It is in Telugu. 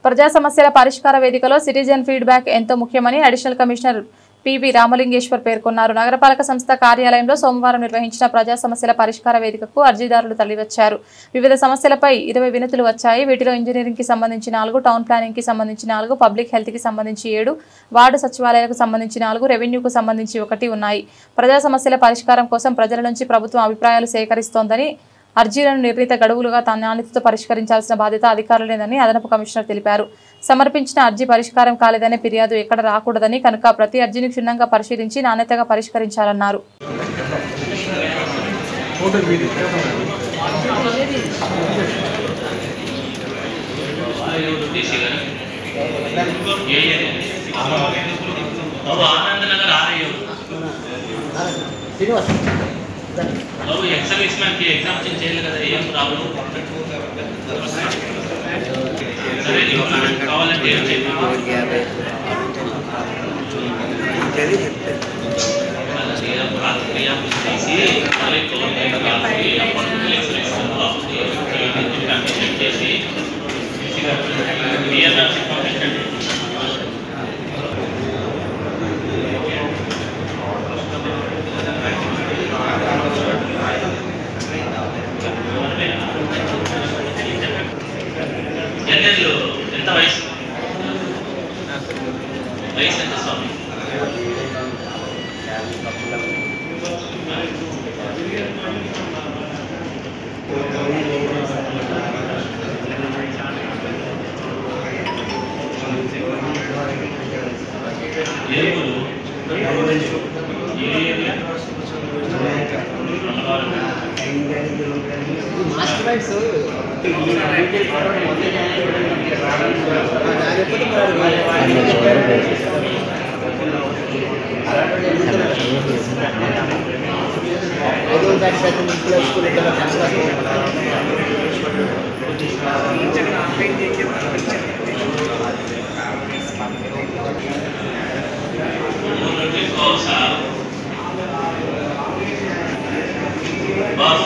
ప్రజా సమస్యల పరిష్కార వేదికలో సిటిజన్ ఫీడ్బ్యాక్ ఎంతో ముఖ్యమని అడిషనల్ కమిషనర్ పివి రామలింగేశ్వర్ పేర్కొన్నారు. నగరపాలక సంస్థ కార్యాలయంలో సోమవారం నిర్వహించిన ప్రజా సమస్యల పరిష్కార వేదికకు అర్జీదారులు తరలివచ్చారు. వివిధ సమస్యలపై 20 వినతులు వచ్చాయి. వీటిలో ఇంజనీరింగ్ కి సంబంధించి 4, టౌన్ ప్లానింగ్ కి సంబంధించి 4, పబ్లిక్ హెల్త్ కి సంబంధించి 7, వార్డు సచివాలయాలకు సంబంధించి 4, రెవెన్యూకు సంబంధించి 1 ఉన్నాయి. ప్రజా సమస్యల పరిష్కారం కోసం ప్రజల నుంచి ప్రభుత్వం అభిప్రాయాలు సేకరిస్తోందని, అర్జీలను నిర్ణీత గడువులుగా నాణ్యతతో పరిష్కరించాల్సిన బాధ్యత అధికారులేనని అదనపు కమిషనర్ తెలిపారు. సమర్పించిన అర్జీ పరిష్కారం కాలేదనే ఫిర్యాదు ఎక్కడ రాకూడదని, కనుక ప్రతి అర్జీని క్షుణ్ణంగా పరిశీలించి నాణ్యతగా పరిష్కరించాలన్నారు. ఎగ్జామ్షన్ చేయాలి కదా, ఏం ప్రాబ్లం కావాలంటే చేసి ఎంత వయసు ఎంత స్వామి? బాబు